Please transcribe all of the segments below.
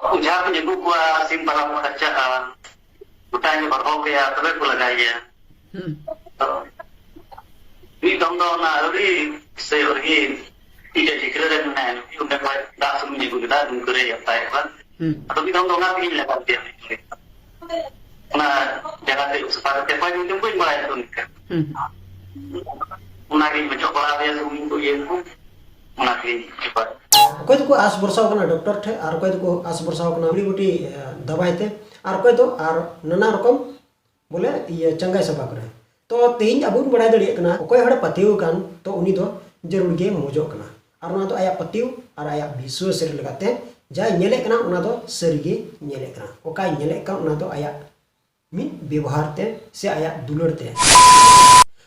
Ujar punya buku sim para pekerjaan. Utanya berhobi ya, tapi pula gaya. Ini dong na ri saya lagi tidak dikira mana. Udah dah semua kita dungkure ya Pak kan. Tapi dong ngapain lah dia. Nah, jangan supaya tepat itu pun mulai tuh kan. Menari mencoba dia seminggu itu menari cepat. कोई तो आस बरसाव कना doctor थे और कोई तो आस बरसाव कना बड़ी बड़ी दवाई थे और कोई तो और नाना रकम बोले ये चंगाई सभा करे तो तीन अब बड़ा दड़ी कना कोई हड़ पतिव कान तो उनी तो जरूर गे मोजो कना और ना तो आया पतिव और आया विश्वास रे लगाते जा नेले कना उना तो सरीगे नेले कना ओका नेले का उना तो आया मिन व्यवहार ते से आया दुलड़ ते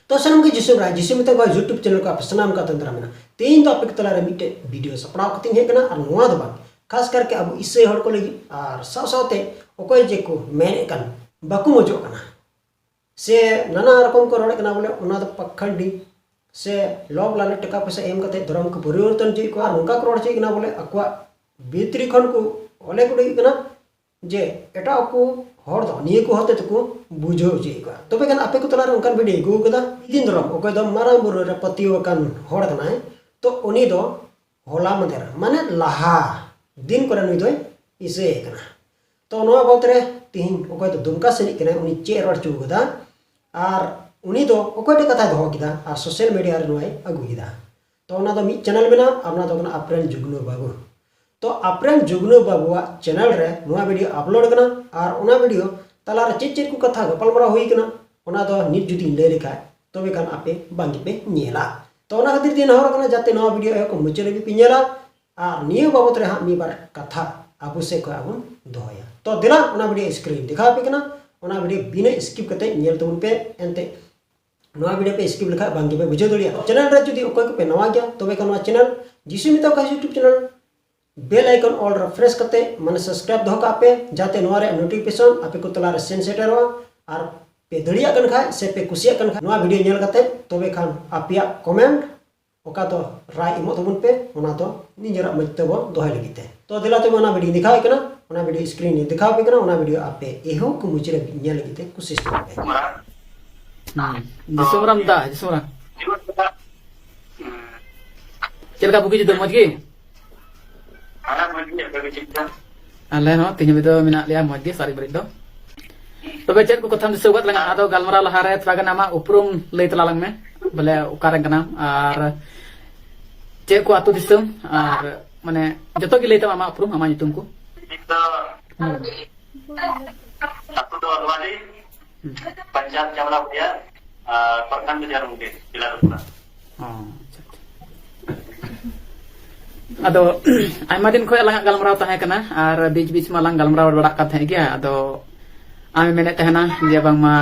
तो सनम के जिसु में तो यूट्यूब चैनल का सनाम का तंत्र में तीन तो आपके तलारे मिटे वीडियो सपना कती है कना और नोआ दबा खास करके अब इससे हड़ को लगी और सावते ओकोय जे को मेने कन बाकु मजो कना से नाना रकम को रोड़े कना बोले उना तो पखंडी से लोभ लालच टका पैसा एम कते धर्म को परिवर्तन चे को नुका को रोड़ चे कना बोले अक्वा भीतरी खन को ओले को कना जे एटा को हर दो निये को होते को बुझो जे को तबे कन आपे को तलारे उनकान वीडियो गु कदा दिन दरम ओकोय दो मारांग बुरु रे पतियो कन हड़ कना तो उनी दो होला मदेर माने लाहा दिन करे नुई दो इसे कना तो नोआ बातरे तिहिन ओकोय तो दुमका सनी कने उनी चे रोड चु कदा और उनी दो ओकोय दो कथा दो किदा और सोशल मीडिया रे नोय अगु किदा तो ओना दो मी चैनल में ना अपना दो कना अप्रेन जुगनो बाबू तो अप्रेन जुगनो बाबूआ चैनल रे नोआ वीडियो अपलोड कना और ओना वीडियो तलार चेक को कथा गपलमरा हुई कना ओना दो नित जुदी ले लेखा तबे कान आपे बांगी पे नेला तो ओना खातिर दिन हर कना जाते नोआ वीडियो को मुचले भी पिनेला और नियो बाबत रे हा मी बार कथा आपु से को आबुन दोया तो दिला ओना वीडियो स्क्रीन दिखा पे कना ओना वीडियो बिना स्किप कते नेल तबुन पे एंते नोआ वीडियो पे स्किप लिखा बांगी पे बुझे दलिया चैनल रे जुदी ओको पे नवा गया तबे कना चैनल जिसु मिता का YouTube channel bell icon all refresh करते माने सब्सक्राइब दो का पे जाते नोआ रे नोटिफिकेशन आपे को तला रे सेंड सेटर और पे दड़िया कन खा से पे कुसिया कन खा नोआ वीडियो नेल करते तबे खान आपिया कमेंट ओका तो राय इमो तबुन पे ओना तो निजरा मजतबो दोहाय लगिते तो दिला तो ओना वीडियो दिखाय कना ओना वीडियो स्क्रीन दिखाव पे कना ओना वीडियो आपे एहो को मुचरे नेल लगिते कोशिश करते जिसमराम दा जिसमराम चलका बुकी जदो मजगी आले no तिnya बिदो मिना लिया मजगी सारी बरिद दो तबे चेक को कथम दिसुगत लंगा आदो गालमरा लहा रे थरा गना मा उपरुम लई तलालंग में बोले उकारे कना और चेक को आतु दिसम और माने जतो की लईता मा उपरुम आमा नितुम को Satu dua kali panjat jawla dia perkan jarum dia bila lupa. अदो आयमा दिन खोय लंगा गलमराव तहे कना और बीच बीच में लंग गलमराव बड़ा कथे गया अदो आमे मेने तहना जे बांगमा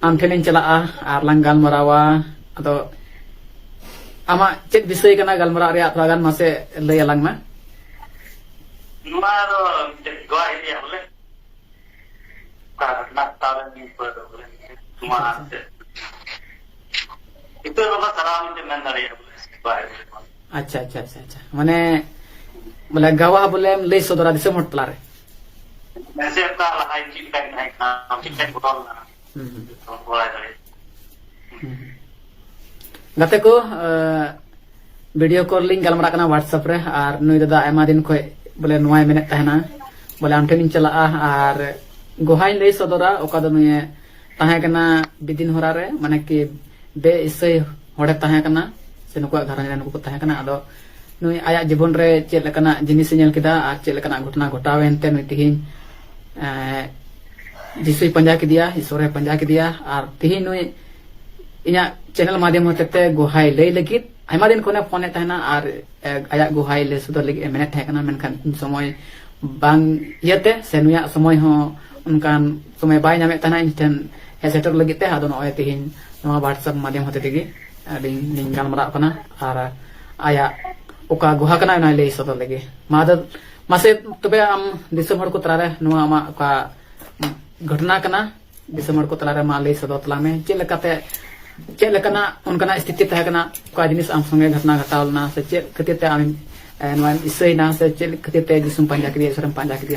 आम ठेलिन चला और लंग गलमरावा अदो आमा चेक विषय कना गलमराव रे थोड़ा गान मासे लय लंग में Numa do goa ini ya boleh. Karena tahun ini boleh. Cuma itu bapak salam itu mandari ya boleh. अच्छा अच्छा अच्छा अच्छा माने बोले गवाह बोले ले सोदरा दिसे मोट तलारे ऐसे आपका हाई चिक टाइम है ना चिक टाइम बोल ना बोला जाए गते को वीडियो कॉलिंग गलमरा कना व्हाट्सएप रे और नुई दादा आयमा दिन खोय बोले नुआय मेने तहना बोले आम ठेनिन चला और गोहाई ले सोदरा ओका दो नुए तहे कना बिदिन होरा रे माने कि बे इससे होड़े तहे कना से नुको घरन रे नुको तहे कना आदो नुई आया जीवन रे चेक लेकना जिनिस नेल किदा और चेक लेकना घटना घटावेनते नुई तिहिन जिसुई पंजा के दिया ईश्वरे पंजा के दिया और तिहिन नुई इना चैनल माध्यम होते गोहाई ले लगित आयमा दिन कोने फोन तहना और आया गुहाई ले सुदर लगे मेने तहकना मेनखान समय बांग यते से नुया समय हो उनकान समय बाय नामे तहना इंटन हेसेटर लगे ते आदो नय तिहिन नवा व्हाट्सएप माध्यम होते तेगी लिंक गालमरा कना और आया ओका गुहा कना ना ले सुदर लगे माद मासे तबे आम दिसमहर को तरारे नवा मा ओका घटना कना दिसमहर को तरारे मा ले सुदर तला में चेलकाते चेक लेकना उनकना स्थिति तहकना का जिनिस आम संगे घटना घटावलना से चेक खतिर ते आम नवा इसै ना से चेल खातिर ते दिसुम पंजा के इसोरम पंजा के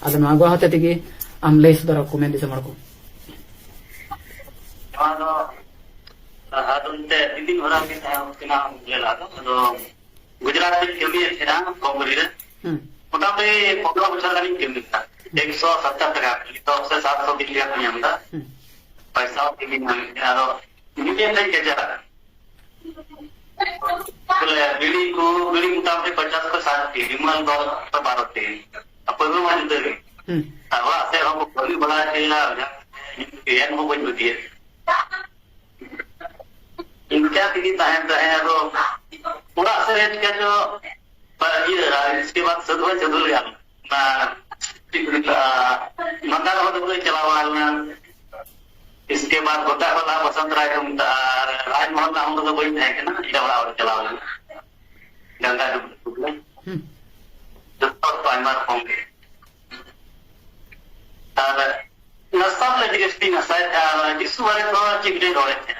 आदो नवा गो होते तगी आम लay सदर को में दिसम को हादुनते दिन भरा के किना लेला तो गुजरात में कमी है ना कोंगरी रे मोटामोटी 15 बछर लानी कमी था 170 टका तो से 700 दिन लिया हमदा पैसा के भी ना यारो मीडियम नहीं के जरा बोले बिली मोटामोटी 50 को 60 की विमल दो 12 थे अब कोई मान दे अब से हम कोई बड़ा चला ये हम कोई होती है इनका भी ताहन है तो पूरा असर क्या जो ये इसके बाद सदवा चल गया ना मंदार हो तो चला वाला इसके बाद होता वाला बसंत राय राजमहल ना हम तो कोई है कि ना इधर वाला चला वाला गंगा जो तो पाइमर होंगे और नस्ता लेजिस्टी नस्ता इस बारे तो चिकने रोए थे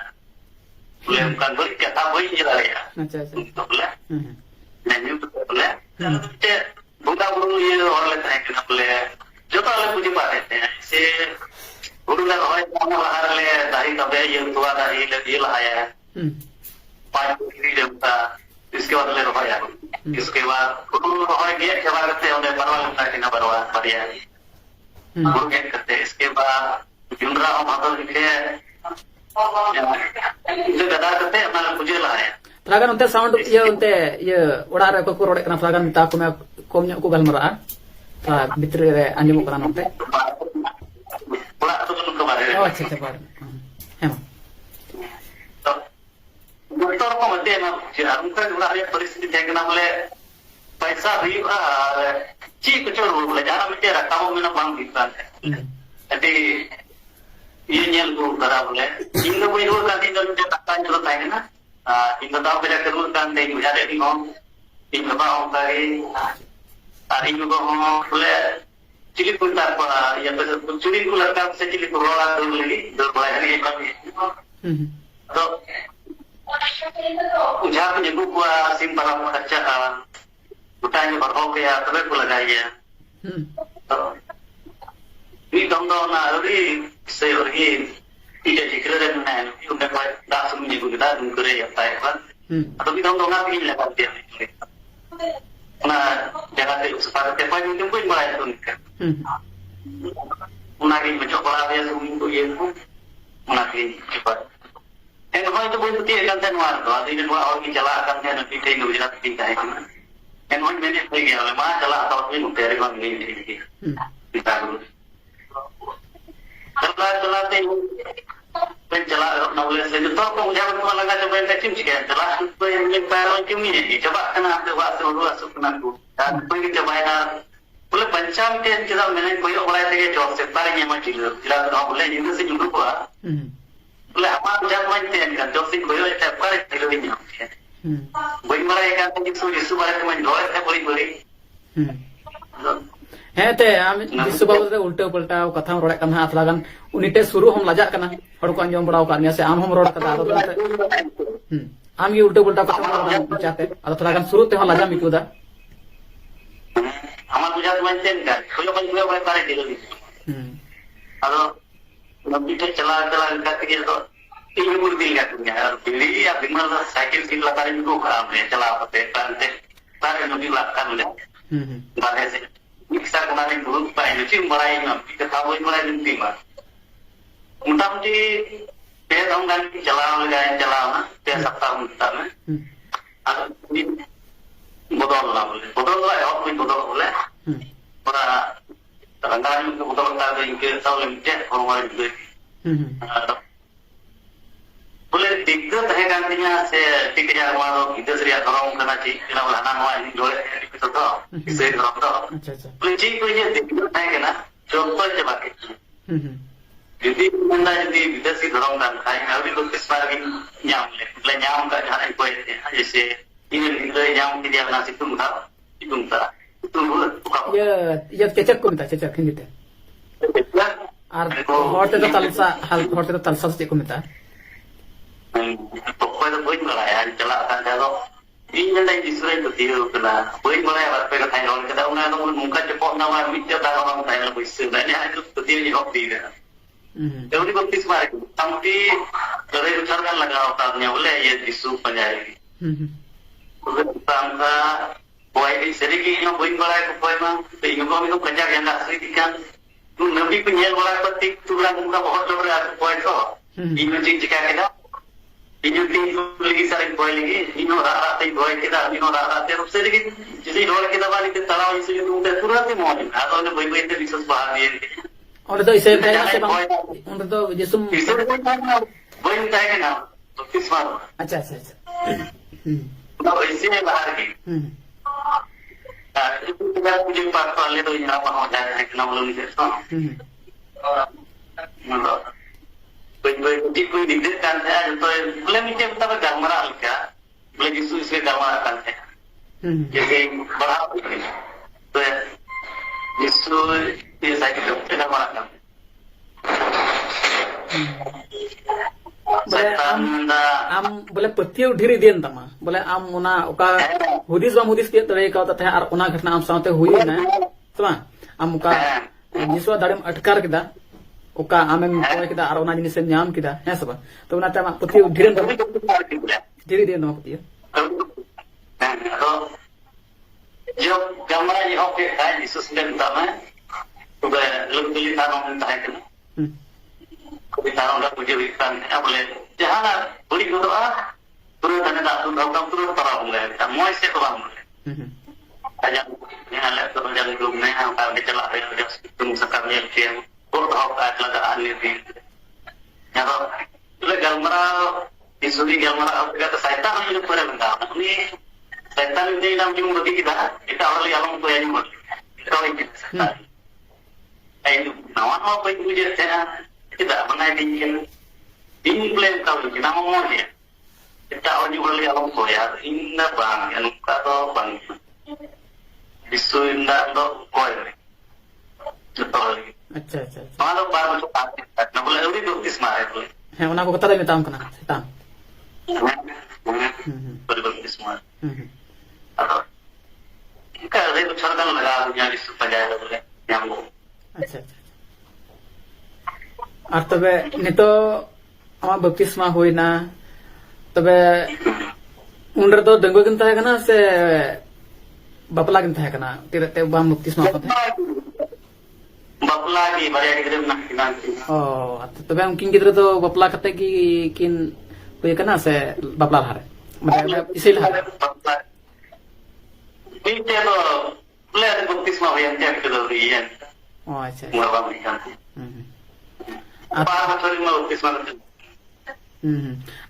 boleh bukan boleh dia tak boleh je lah ya. Betul boleh. Nanti betul boleh. Jadi bukan bulu ye orang lain tak kena boleh. Jota orang puji pada ya. Se bulu lah orang yang lahir le dari kabe ye tua dari le dia lah ya. Paling ini dia buka. इसके बाद ले रहा है इसके बाद बulu orang dia coba करते हैं उन्हें परवाह नहीं करना परवाह बढ़िया. बulu क्या करते हैं इसके बाद जुमरा हम आकर लिखे itu kata kata malah puji lah ya. Teragan untuk sound ya untuk ya orang ada kau korek kena teragan minta aku mau komnya aku galmara. Tak bitre anjing aku kena nanti. Pulang tu tu kemarin. Oh cek bar. Emang. Motor kau mesti emang. Jadi mungkin orang ada परिस्थिति yang kena boleh पैसा भी ची कुछ और बोले जाना मत तेरा काम में ना बांग दिखता है. Jadi ये nyel को करा बोले इनको कोई रोल का दिन तो तक्का जो होता है ना इनको तो आप जैसे रोल का दिन मुझे देखी हो इनको तो हम करें तारीख को हम बोले चिली कुंटा पर या तो चिली को लड़का से चिली को रोला दो बोला है ये कभी तो उजाप जगह को सिम पर खर्चा उठाने पर हो गया तबे को लगाइए ini contoh na hari saya pergi tidak dikira dengan udah dah seminggu kita dulu ya pak kan atau kita contoh ngapain lah dia nah jangan sepakat apa yang pun mulai tu kan menari mencoba dia seminggu ya pun menari cepat yang itu pun tidak akan tenuan tu ada dua orang jalan akan tenuan kita ini berjalan tinggal itu yang mana ini lagi kalau mana jalan atau ini dari orang ini kita dulu चला चला नवले से तो को मुझे को लगा जब मैं टीम के चला तो ये पैरों की नहीं जब ना आपके वास रोड वास सुना को कोई जब आया बोले पंचायत के जब मैंने कोई बोला था कि जॉब से पारे ये मत जिला तो बोले ये से जुड़ हुआ बोले हमारा जब मैं थे का जॉब से कोई ऐसा पारे चलो नहीं वही मरा एक आदमी जिसको जिसको बारे में रोए थे बड़ी है ते आम विश्व बाबू उल्टे पलटा कथा रोड़े कना थलागान उनिटे शुरू हम लाजा कना हड़ को अंजम बड़ाव कानिया से आम हम रोड़ कदा तो आम ये उल्टे पलटा कथा चाहते अद थलागान शुरू ते हम लाजा मिकुदा हमार बुझात मानते का कोई कोई बड़े पारे दिलो अदो नबीटे चला करके तो तीन मुर दिल का दुनिया और बिल्ली या बिमल साइकिल की लगारे को खराब है चला पते पारते पारे नबी लाका ले बारे से bisa kemarin dulu Pak Yusi mulai kita tahu mulai nanti Mas. Mudah-mudahan dia tahun kan jalan dia sabtu utama. Atau ini bodol lah ya aku bodol boleh. Para terangkan ke bodol tak ada yang tahu lebih cek orang itu. Boleh tiga teh gantinya saya tiga jam malam kita seria orang kena cik kena lahan awak ini boleh itu tu saya orang tu boleh cik tu je tiga teh kena contoh je pakai jadi mana jadi kita sih orang dan saya hari tu kesal nyam le nyam kat jalan itu aja sih ini le nyam dia nasi tu mudah itu ya cecak ko minta cecak hindi te ar horte to talsa hal horte to talsa se ko minta pokoknya boleh lah ya jalan kalau ᱤᱧ ᱢᱮᱱᱫᱟ ᱫᱤᱥᱨᱟᱹᱧ ᱯᱟᱹᱛᱭᱟᱹᱣ ᱠᱟᱱᱟ ᱵᱟᱹᱧ ᱵᱟᱲᱟᱭᱟ ᱵᱟᱨᱯᱮ ᱠᱟᱛᱷᱟᱧ ᱨᱚᱲ ᱠᱮᱫᱟ ᱚᱱᱟ ᱫᱚ ᱱᱚᱝᱠᱟ ᱪᱚᱯᱚᱜ ᱱᱟ ᱢᱤᱫᱴᱮᱡ ᱫᱟᱜ ᱵᱟᱝ ᱛᱟᱦᱮᱱᱟ ᱵᱟᱹᱭᱥᱟᱹᱣ ᱱᱟ ᱡᱟᱦᱟᱸ ᱦᱤᱞᱳᱜ ᱯᱟᱹᱛᱭᱟᱹᱣ ᱮᱦᱚᱵ ᱤᱫᱤᱭᱮᱫᱟ ᱮᱣᱲᱤ ᱵᱟᱯᱛᱤᱥ ᱢᱟ ᱢᱚᱴᱟᱢᱩᱴᱤ 2 বছর গান লাগাও তাদিয়া বলে ইয়ে যিশু পাঞ্জাই তবে আমরা বই সেরিগি নো বই বড়াই কো বই মা ইনো কো আমি কাজা গেন্দা আসরি কান তু নবী কো নেল বড়া পতি তুরা মুকা বহুত লোক রে বই তো ইনো চিন চিকা কেদা ইনো তিন লগি সারে বই লাগি ইনো রাতে বই কেদা ইনো রাতে রূপ সেরিগি যদি রোল কেদা বালি তে তারাও ইসে তুতে তুরাতে মনে আর বই বই তে বিশেষ বাহার দিয়ে Orang tu isai tanya apa bang? Orang tu Jesum. Boleh tanya na, baptis baru. Acha acha acha. Kalau isinya bahar ki. Itu kita punya pasal itu yang apa mau cari kenal belum ni tu. Mana? Di pun di dekat saya tu boleh macam kita bergambar alika, boleh Yesus itu gambar kan saya. Jadi berapa ini? Tu Yesus dia saya kita gambar kan. Am boleh petiau diri dia entama. Boleh am una oka hudis bam hudis dia terakhir kau tak ar una घटना am सामने हुई ना. Sama am oka जिसवा दाड़े में अटकार किदा ओका आमे में कोई किदा ar una जिनिस से न्याम किदा है सब. तो ना तमा पतियो धीरे धीरे धीरे ना पतियो. जो gambar yang oke kan Yesus dan tama. Sudah lebih tahu tentang itu. Kita orang puji ikan, boleh jangan boleh berdoa, turun tanda tak turun para boleh, tak mau isi orang boleh. Aja yang lihat turun jalan rumah, kalau kita lah ada tunggu sekarang yang dia berdoa kat ladaan ini. Ya kalau gambar disuri gambar kata syaitan itu pada benda. Ini syaitan ini nam jumpa kita orang lihat orang tua yang jumpa. Kita orang kita. Ayo, nawan apa itu je saya. Tidak pernah diingin klaim kalau kita mau dia kita orang juga lihat orang tua inna bang yang kata bang bisu inna do koi betul Acha acha. Malu baru tu pasti nak boleh lebih tu ismar itu Hai ona ko kata dia tahu kena setan. Betul ismar atau kalau itu cara kan laga punya bisu pajak boleh nyambung Acha acha. Ar tobe nito ama baptisma hoina tobe unre to denggo kin tahe kana se bapla kin tahe kana tirate bam baptisma ko bapla ki bariya gidre na kinan oh tobe am kin gidre to bapla kate ki kin hoy kana se bapla hare mane isil hare ini to boleh ada baptisma hoyan tiap ke dorian oh acha murah kan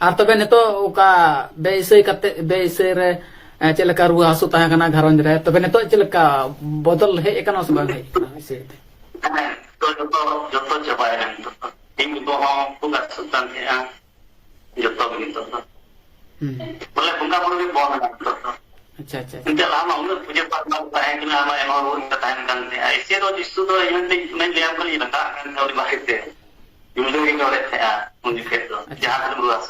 Ar tobe nito uka beise kate beise re celaka ruwa hasu tahe kana gharon re tobe nito celaka bodol he ekana subang he ise joto coba ya ini bohong bukan sultan ya joto begitu boleh bunga boleh bohong acha acha tidak lama udah punya partner tahan kena lama yang orang tahan kan isi itu justru itu yang main liam kali nak kan kalau dibahas deh Jumlah ini oleh saya untuk itu jangan luas.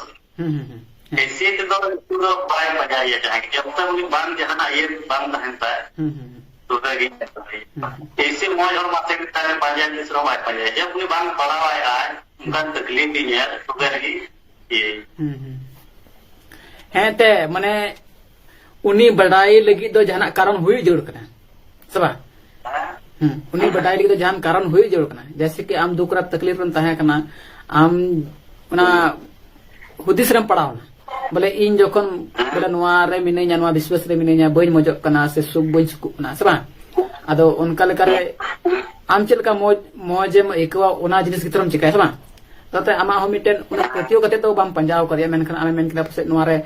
Isi itu tu paling banyak ya jangan. Jika kita mungkin bang jangan air bang tahan tak. Tu lagi. Isi mau orang masih kita panjang di Surabaya panjang. Jika mungkin bang palawai bukan terkelitinya tu lagi. Hente mana uni badai lagi tu jangan karan hui jauh kena. Sebab उन्हीं बताए लगी तो जहां कारण हुई जरूर करना जैसे कि आम दुख रात तकलीफ रन ताहे करना आम उना हुदिस रम पड़ाव ना बोले इन जोखन बोले नवा रे मिने냐 नवा विश्वास रे मिने냐 बई मजक करना से सुख बई सुख ना सबा आदो उनका लेकर आम चल का मौज में एकवा उना जिनिस कितरम चिकाय सबा तते आमा हो मिटेन उना प्रतियो कते तो बाम पंजाब करिया मेनखन आमे मेन किला पसे नवा रे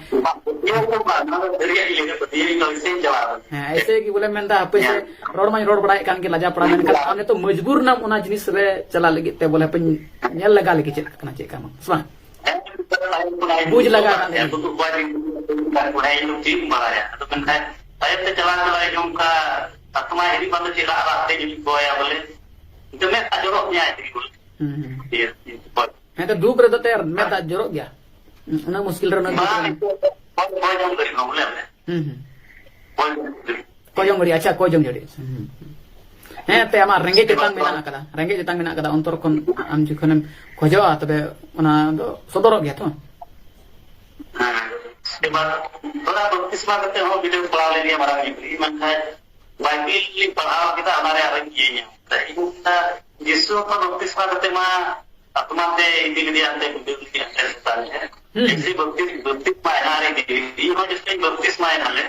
ऐसे कि बोले मेनदा हपे से रोड में रोड बड़ाई कान के लाजा पड़ा मेनखन आने तो मजबूर ना उना जिनिस रे चला लगी ते बोले पे नेल लगा लगी चेक कना चेक काम सबा बुझ लगा तो kan saya terjalan yang ka atma ini pada cila arah jadi boya boleh itu me tak joroknya itu iya itu dua berada ter me tak jorok ya una muskil rana boy yang dari boleh Kojong jodi, acha kojong jodi. Heh, te amar rengge jetang mena kada ontor kon am jikhonem khojoa tobe ona do sodorok gya to. थोड़ा बपतिस्मा करते हो video पढ़ा ले लिया हमारा मन है बाइबल पढ़ाओ kita हमारे आरंभ किए हैं यीशु को बपतिस्मा करते मां आत्मा से इंदि दिया अंते वीडियो की अंतर है इसी बपतिस्मा है हमारे ये हो जिसके बपतिस्मा है नाले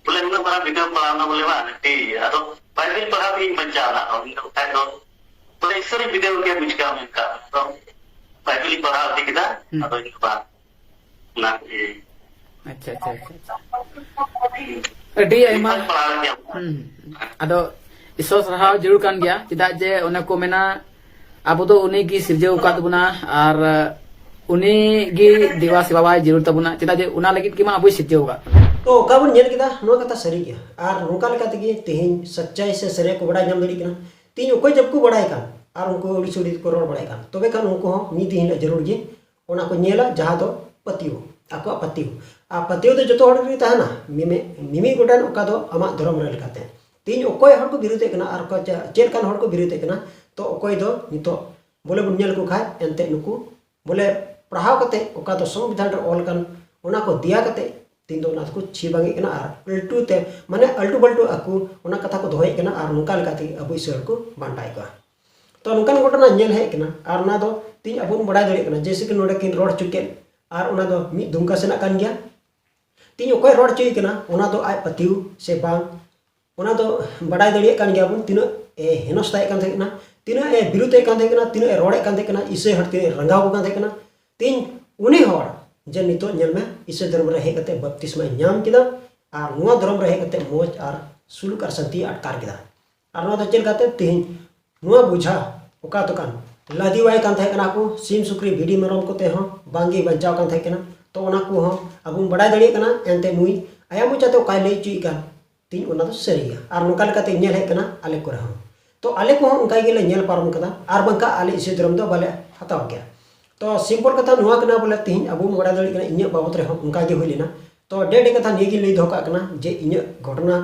बोले उन्हें बड़ा वीडियो पढ़ाना बोले वाह ठीक है तो बाइबल पढ़ा भी बचाना और उनका तो बोले इस तरह वीडियो के बीच का उनका तो बाइबल पढ़ा दी kita atau ini pak nah अच्छा अच्छा अच्छा अडी आइमा अदो ईश्वर सराहव जरूर कान गया चिदा जे ओने को मेना आबो दो उनी की सिरजे उकात बुना और उनी गी देवा सेवा जरूर तबुना चिदा जे उना लगित की मा आबो सिरजे होगा तो काबन नेल किदा नो कथा सरी गया और नोका लेका तगी तेहिन सच्चाई से सरे को बड़ा जम दड़ी कना तीन कोई जब को बड़ाई का और उनको उड़ी छुड़ी को रोड बड़ाई का तबे कान उनको मी दिन जरूर जी ओना को नेला जहां दो पतियो आको पतियो आ पतियो तो जतो हड़ री ताना मिमी गोटान ओका दो अमा धर्म रे लेकाते तीन ओकोय हड़ को विरोधे कना और को चेल कान हड़ को विरोधे कना तो ओकोय दो नितो बोले बुन नेल को खाय एनते नुकु बोले पढ़ाव कते ओका दो संविधान रे ऑल कान ओना को दिया कते तीन दो ना को छी बांगी कना और अल्टू ते माने अल्टू बल्टू आकु ओना कथा को दोहय कना और नुका लेकाते अबु ईश्वर को बांटाय को तो नुकान घटना नेल हे कना और ना दो तीन अबु बड़ा दड़ी कना जैसे कि नोडे किन रोड चुके और ओना दो मी दुमका सेना कान गया तीन ओकोय रोड चुई कना ओना दो आय पतिउ से बांग ओना दो बड़ाई दड़िए कान गया बुन तीन ए हेनस्ताय कान थे कना तीन ए बिरुते कान थे कना तीन ए रोडे कान थे कना इसे हटते रंगाव कान थे कना तीन उनी होड़ जे नितो नेल में इसे धर्म रे हे कते बपतिस्मा न्याम किदा और नुआ धर्म रे हे कते मोज और सुलुक और शांति अटकार किदा और नुआ दो चेल कते तीन नुआ बुझा ओका तो कान लादी वाई कान थे कना को सिम सुक्री भिडी मरम कोते हो बांगी बचाव कान थे कना तो ओना को हो अब बड़ा दड़ी कना एनते नुई आया मुचा तो काय लई चुई का तीन ओना तो सरिया और नुका लेकाते नेल हे कना आले को रहो तो आले को उनका गेले नेल पारम कदा और बंका आले इसे धर्म दो बाले हताव गया तो सिंपल कथा नुआ कना बोले तीन अब बड़ा दड़ी कना इन्या बाबत रे उनका गे होइलेना तो डेडे कथा नेगी लई दो का कना जे इन्या घटना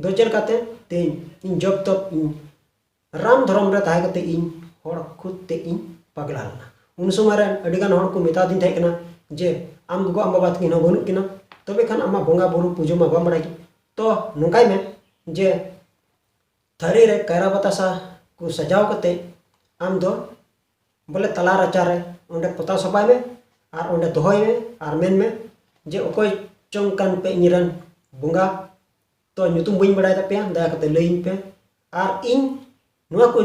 दो चल काते तीन इन जब तक राम धर्म रे ताहे कते इन हर खुद ते इन पगलाना उन समय रे अडिगान हर को मेता दिन थे कना जे आम गो आम बाबा तकिन बनु किना तबे खान आमा बोंगा बुरु पूजो मा बम बड़ाई तो नुकाय में जे थारी रे कायरा बतासा को सजाव कते आम दो बोले तला रचा रे ओंडे पता सपाय में और ओंडे दोहय में और मेन में जे ओकोय चोंकान पे इनिरन बोंगा तो नुतुम बइन बड़ाई तपे दया कते लइन पे और इन नुआ को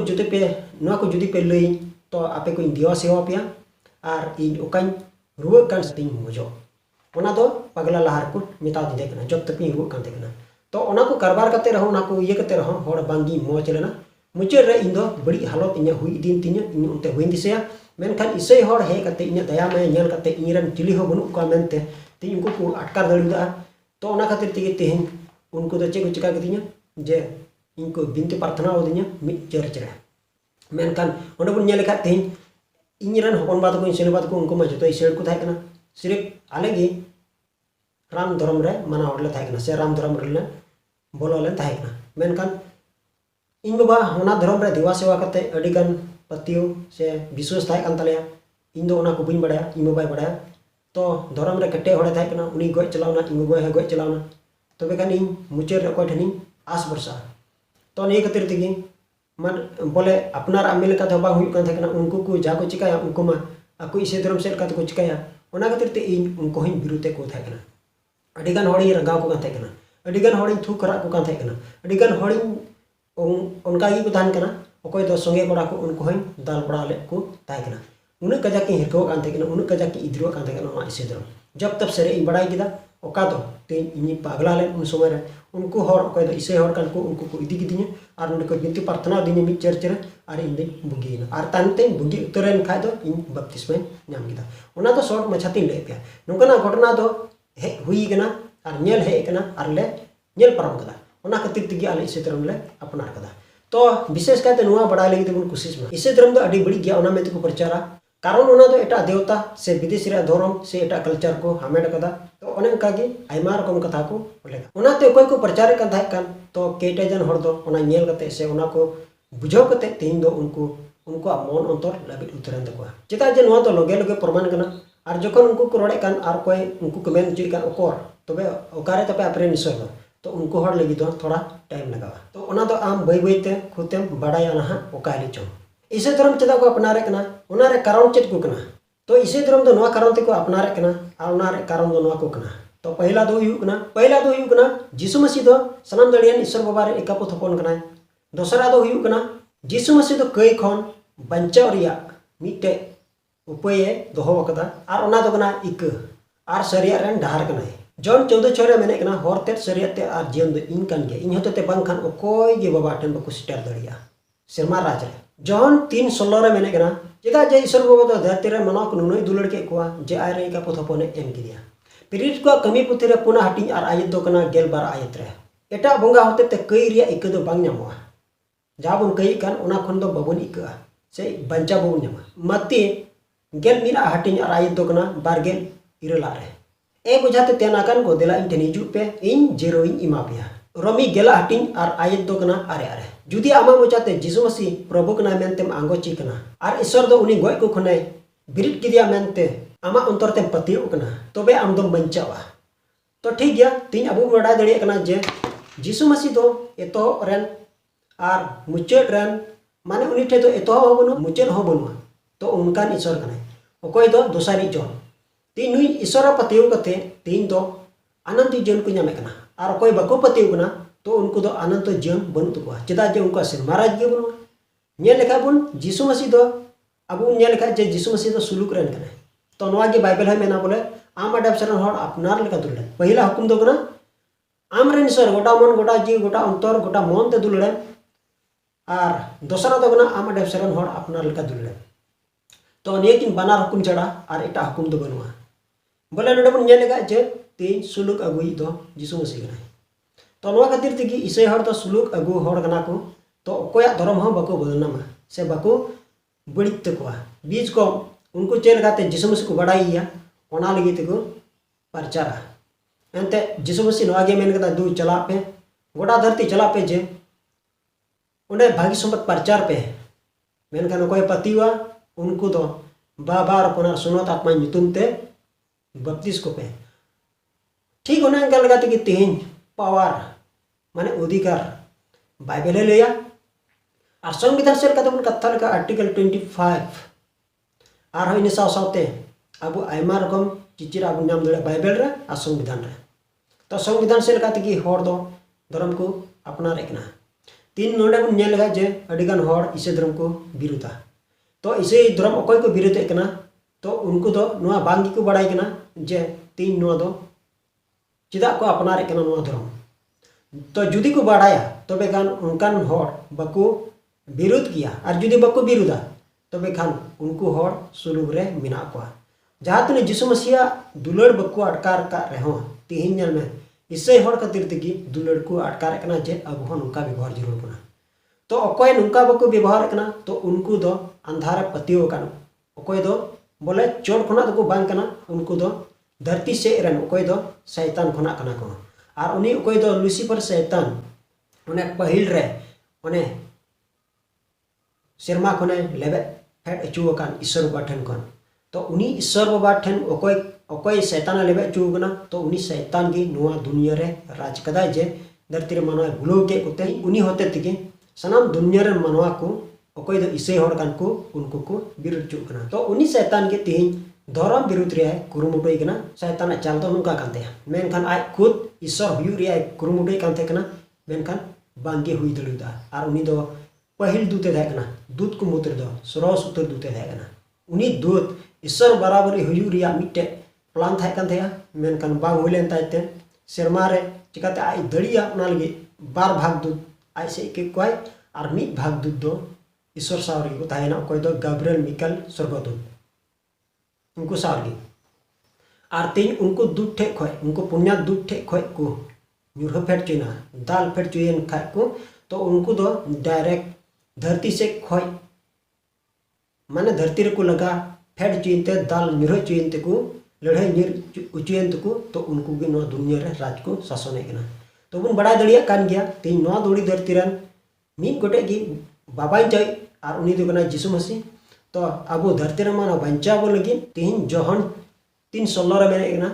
जुदी पे लई तो आपे को दिवा सेवा पे और इन ओकान रुआ कान सतिंग मोजो ओना दो पगला लहार को मेता दे कना जब तक रुआ कान ते कना तो ओना को कारबार करते रहो ओना को ये करते रहो होड़ बांगी मोज लेना मुचे रे इन दो बड़ी हालत इन्या हुई दिन तिन्या इन उनते हुई दिसेया मेनखान इसे होड़ हे कते इन्या दया में नेल कते इनरन चिली हो बनु का मेनते ती उनको को अटकार दड़ुदा तो ओना खातिर तिगे तेहन उनको दो चे को चिका कदिnya जे इनको बिनती प्रार्थना ओदिnya मि चर्च रे मेनखान ओंडे बन नेल का तेहन इनरन हपन बात को इनसेल बात को उनको मा जतो इसेल को थाय कना सिर्फ आले गे राम धर्म रे माना ओडले थाय कना से राम धर्म रे बोलोले थाय कना मेनखान इन बाबा होना धर्म रे दिवा सेवा करते अडिगान पतियो से विश्वास थाय कान तलेया इन दो ओना को बिन बड़ाया इन बाबाय बड़ाया तो धर्म रे कटे होड़े थाय कना उनी गय चलावना इन बाबाय हे गय चलावना तबे कान इन मुचेर रे कोय ठनी आस भरसा तो ने खातिर तिगी मन बोले अपनार आमिल का धबा हुई कान थाय कना उनको को जा को चिकाया उनको मा आको इसे धर्म सेट का को चिकाया ओना खातिर ते इन उनको ही विरुते को थाय कना अडिगान होड़ी रंगाव को कान थाय कना अडिगान होड़ी थू करा को कान थाय कना अडिगान होड़ी उनका ही को दान कना ओकोय दो संगे कोड़ा को उनको ही दाल बड़ा ले को ताय कना उन कजा की हिरको कान थाय कना उन कजा की इद्रो कान थाय कना इसे धर्म जब तब सरे इन बड़ाई किदा ओका दो ते इनी पागला ले उन समय रे उनको हर ओकोय दो इसे हर कान को उनको को इदी किदिnya और उनको को बिनती प्रार्थना दिने मि चर्च रे और इन दिन बुगीना और तानते बुगी उतरेन खाय दो इन बपतिस्मा नाम किदा ओना तो शॉर्ट मछाती ले पे नोकना घटना दो हे हुई कना और नेल हे कना और ले नेल परम कदा ओना खातिर तिगी आले इसे धर्म ले अपनार कदा तो विशेष कहते नुआ बड़ा लगी तो कोशिश में इसे धर्म तो अड़ी बड़ी गया ओना में तो प्रचारा कारण उना दो एटा देवता से विदेश रे धर्म से एटा कल्चर को हामेट कदा तो ओने का गे आइमा रकम कथा को बोलेगा उनाते कोई को प्रचार कर थाय कान तो केटे जन हर दो ओना नेल कते से ओना को बुझाव कते तीन दो उनको मन अंतर लाबित उतरन तको चेता जे नोआ तो लगे लगे प्रमाण कना और जखन उनको को रड़े कान और कोई उनको को मेन जुई कान ओकर तबे ओकारे तपे अपरे निसर तो उनको हर लगी तो थोड़ा टाइम लगावा तो ओना तो आम बई बईते खुतेम बड़ाया ना ओकाले चो इसे धर्म चेदा को अपनारे कना उनारे कारण चेत को कना तो इसे धर्म तो नोआ कारण ते को अपनारे कना और उनारे कारण दो नोआ को कना तो पहला दो हुयु कना जीसु मसीह दो सनाम दड़ियान ईश्वर बाबा रे एका पोथपन कना दोसरा दो हुयु कना जीसु मसीह दो कई खन बंचाव रिया मिटे उपाय दोहो कदा और ओना दो कना इक और सरिया रेन डहार कना जॉन 14:6 मेने कना हरते सरियाते और जीवन दो इन कान गे इन होते बांखान ओकोय गे बाबा टेन बको सिटर दड़िया शर्मा राज रे जॉन 3:16 रे मेने कना चेदा जे ईश्वर बाबा दो धरती रे मनो को नुनई दुलड़ के कोआ जे आरे का पोथपने एम किदिया पिरिट को कमी पुथि रे पुना हटिंग और आयत दो कना 12 आयत रे एटा बंगा होते ते कई रिया इक दो बांग न्यामोआ जाबुन कई कान ओना खन दो बाबुन इका से बंचा बाबुन न्यामा मत्ती 11 हटिंग और आयत दो कना 12 इरला रे ए बुझाते तेनाकान को देला इन हिजू पे इन जेरो इन इमा पिया रोमी गेला हटिंग और आयत दो कना आरे आरे जुदी आमा बुझाते जीसु मसीह प्रभु कना मेनतेम आंगोची कना और ईश्वर दो उनी गोय को खने बिरिट किदिया मेनते आमा अंतर ते पतियो कना तबे आम दो बंचावा तो ठीक गया तीन अबु बड़ा दड़िया कना जे जीसु मसीह दो एतो रेन और मुचेट रेन माने उनी ठे तो एतो हो बनु मुचेट हो बनु तो उनकान ईश्वर कना ओकोय दो दोसारी जन तीन नुई ईश्वर पतियो कते तीन दो अनंत जीवन को नामे कना और कोई बको पतियो कना तो उनको दो अनंत जीवन बनु तको चेदा जे उनका से महाराज गे बनु ने लेखा बुन जीसु मसीह दो अबु ने लेखा जे जीसु मसीह दो सुलूक रेन कना तो नोआ गे बाइबल है मेना बोले आम अडब सरन हर अपनार लेका दुलड़े पहिला हुकुम दो कना आम रेन ईश्वर गोटा मन गोटा जी गोटा अंतर गोटा मन ते दुलड़े और दोसरा दो कना आम अडब सरन हर अपनार लेका दुलड़े तो नेकिन बानार हुकुम चढ़ा और एटा हुकुम दो बनुआ बोले नोडे बन नेलेगा जे तीन सुलूक अगुई दो जीसु मसीह कना तो नोआ खातिर तेगी ईसाई हर तो सुलूक अगु हर कना को तो कोया धर्म हो बको बदनामा से बको बड़ित तकोआ बीज को उनको चेल गाते जीसु मसीह को बड़ाईया ओना लगी तको प्रचारा एंते जीसु मसीह नोआ गे मेन कदा दू चला पे गोटा धरती चला पे जे उन्हें भागी संपत प्रचार पे मेन कना कोई पतिवा उनको तो बाबार पुनर सुनत आत्मा नितुम ते बत्तीस को पे ठीक होने का लगाते कि तीन पावर माने अधिकार बाइबल ले लिया और संविधान से का कथा लगा आर्टिकल 25 और इन सावते अब आयमा रकम चिचिर अब नाम दे बाइबल रे और संविधान रे तो संविधान से लगाते कि हर दो धर्म को अपना रखना तीन नोडे बन नेल जे अडिगान हर इसे धर्म को विरोधा तो इसे धर्म अकोय को विरोध कना तो उनको तो नुआ बांगी को बड़ाई कना जे तीन नुआ दो चिदा को अपनारे कना नुआ धर्म तो जुदी को बड़ाया तबे खान उनकान हर बको विरोध किया और जुदी बको विरोधा तबे खान उनको हर सुलूक रे मिना को जहाँ तने जीसु मसीह दुलड़ बको अटकार का रहो तिहिन नेल में इससे हर खातिर तेगी दुलड़ को अटकार कना जे अब हन उनका व्यवहार जरूर बना तो अकोय नुका बको व्यवहार कना तो उनको दो अंधार पतियो कना अकोय दो बोले चोर खना तो बांग कना उनको दो धरती से रन अकोय दो शैतान खना कना को और उनी अकोय दो लुसिफर शैतान उन्हें पहिल रे उन्हें शर्मा खने लेबे फेट अचू कान ईश्वर बाबा ठन कोन तो उनी ईश्वर बाबा ठन अकोय अकोय शैतान लेबे अचू कना तो उनी शैतान की नुआ दुनिया रे राज कदा जे धरती रे मानव गुलो के उते उनी होते तिके सनाम दुनिया रे मानवा को अकोय दो ईसाई हर कान को उनको को विरोध चु कना तो उनी शैतान के तीन धर्म विरोध रे कुरुमुटोय कना शैतान चाल तो नुका कानते मेनखान आय खुद ईश्वर हुयु रे कुरुमुटोय कानते कना मेनखान बांगे हुई दलुदा और उनी दो पहिल दूते थाय कना दूत को मुत्र दो सरस उतर दूते थाय कना उनी दूत ईश्वर बराबर हुयु रे मिटे प्लान थाय कानते मेनखान बांग हुइलेन तायते शर्मा रे चिकाते आय दड़िया उना लगे बार भाग दूत आय से के कोय और मिट भाग दूत दो ईश्वर सावरी को तायना कोई दो गब्रियल मिकल स्वर्गदूत उनको सावरी और तीन उनको दूध ठे खोय उनको पुण्य दूध ठे खोय को न्यूर फेट चुना दाल फेट चुयन खाय को तो उनको दो डायरेक्ट धरती से खोय माने धरती रे को लगा हेड चुनते दाल nyuruh चुनते को लड़ाई nyur उचुयन को तो उनको भी नो दुनिया रे राज को शासन कना तो बुन बड़ा दड़िया कान गया तीन नो दौड़ी धरतीरन मीन गोटे की बाबा जाय और उनी दो कना यीशु मसीह तो अब धरती रे माना बंचाव लगी तीन जोहन 3:16 रे मेने कना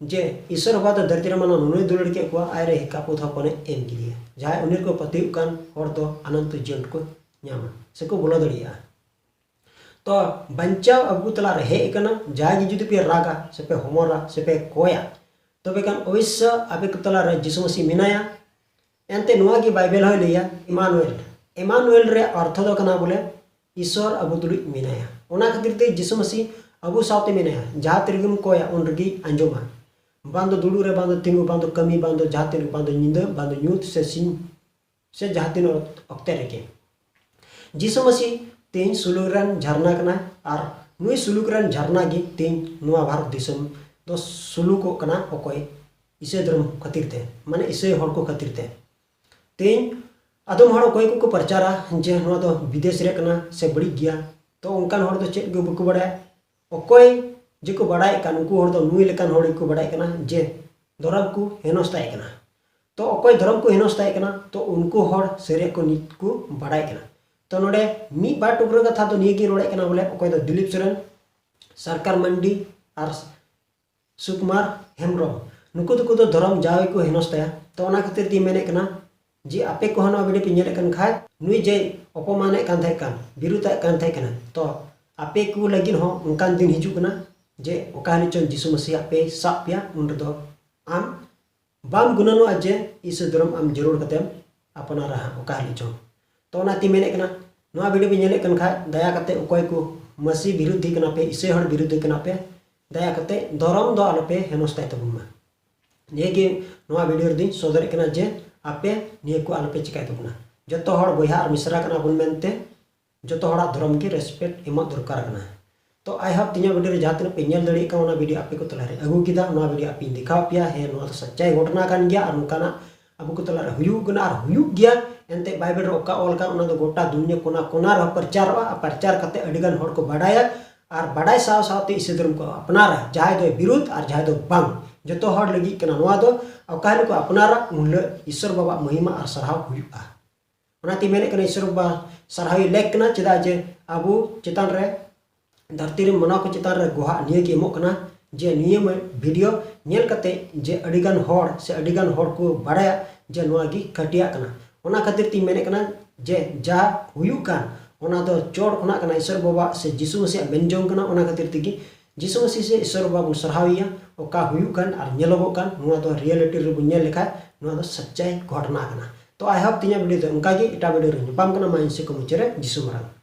जे ईश्वर बाबा तो धरती रे माना नुनुय दुलड़ के को आयरे हिका पोथा पने एम गिलिया जहां उनी को पतिव कान हर दो अनंत जीवन को ᱧᱟᱢᱟ ᱥᱮᱠᱚ ᱵᱚᱞᱚ ᱫᱟᱲᱮᱭᱟᱜᱼᱟ तो बंचाव अबू तला रहे कना जाय जुदी पे रागा से पे होमरा से पे कोया तबे कान अवश्य आबे तला रे यीशु मसीह मिनाया एंते नुआ की बाइबल हो लिया इमानुएल रे अर्थ दो कना बोले ईश्वर अबू तुलि मिनाया ओना खातिर ते यीशु मसीह अबू सावते मिनाया जहां तिरगम कोया उन रगी अंजोमा बांदो दुडू रे बांदो तिंगु बांदो कमी बांदो जहां तिरगम बांदो निंदा बांदो न्यूत से सिन से जहां तिन अक्ते रके यीशु मसीह तीन सुलुकरान झरना कना और नुई सुलुकरान झरना गी तीन नुआ भारत दिसम तो सुलुको कना ओकोय इसे धर्म खातिर थे माने इसे हर को खातिर थे तीन आदम हर कोई को प्रचारा जे नुआ तो विदेश रे कना से बड़ी गया तो उनकान हर तो चेक गो बको बड़ा ओकोय जे को बड़ाय कान उनको हर तो नुई लेकान हर को बड़ाय कना जे धर्म को हेनस्ताय कना तो ओकोय धर्म को हेनस्ताय कना तो उनको हर सेरे को नित को बड़ाय कना तो नोडे मी बार टुकरा कथा तो निये की रोड़े कना बोले ओकोय तो दिलीप सोरेन सरकार मंडी और सुकुमार हेमब्रम नुकु तो धर्म जावे को हेनस्ताया तो ओना खातिर ती मेने कना जे आपे को हनो वीडियो पे नेले कन खाय नुई जे अपमाने कान थाय कान बिरुता कान थाय कना तो आपे को लगिन हो उनकान दिन हिजु कना जे ओकानि चन यीशु मसीह आपे सापिया उन दो आम बाम गुनानो अजे इस धर्म आम जरूर कते अपना रहा ओकानि चन तो ना ती मेने कना नोआ वीडियो पे नेले कन खाय दया कते ओकोय को मसीह विरुद्धी कना पे इसे हर विरुद्ध कना पे दया कते धर्म दो आलो पे हेनस्ताय तबुमा ने के नोआ वीडियो दिन सोदर कना जे आपे ने को आलो पे चिकाय तबुना जतो हर बयहा और मिश्रा कना बुन मेनते जतो हरा धर्म के रेस्पेक्ट एमा दरकार कना तो आई होप तिना वीडियो रे जातन पे नेल दड़ी का ओना वीडियो आपे को तला रे अगु किदा नोआ वीडियो आपे दिखाव पिया है नोआ तो सच्चाई घटना कान गया और उनकाना अब को तला रे हुयु गना और हुयु गया एंते बाइबल रे ओका ओल का ओना दो गोटा दुनिया कोना कोना रे प्रचार करते अडिगन हर को बाडाया और बाडाय साव सावते इसे धर्म को अपनारा जाय दो विरुद्ध और जाय दो बांग जतो हर लगी कना नोआ दो ओकानि को अपनारा मुल्ले ईश्वर बाबा महिमा और सरहाव हुयुआ ओना ती मेने कना ईश्वर बाबा सरहाव लेक कना चेदा जे अबु चितान रे धरती रे मना को चितान रे गोहा निये के एमो कना जे नियम वीडियो नेल कते जे अडिगन हर से अडिगन हर को बाडाया जे नोआ गी कटिया कना ओना खातिर ती मेने कना जे जा हुयु कान ओना दो चोड़ ओना कना ईश्वर बाबा से यीशु मसीह मेनजोंग कना ओना खातिर तिगी यीशु मसीह से ईश्वर बाबा बु सरहाविया ओका हुयु कान और नेलोगो कान नोआ दो रियलिटी रे बु नेल लेखा नोआ दो सच्चाई घटना कना तो आई होप तिया वीडियो तो उनका गी एटा वीडियो रे निपाम कना माइंड से को मुचरे यीशु मरांग।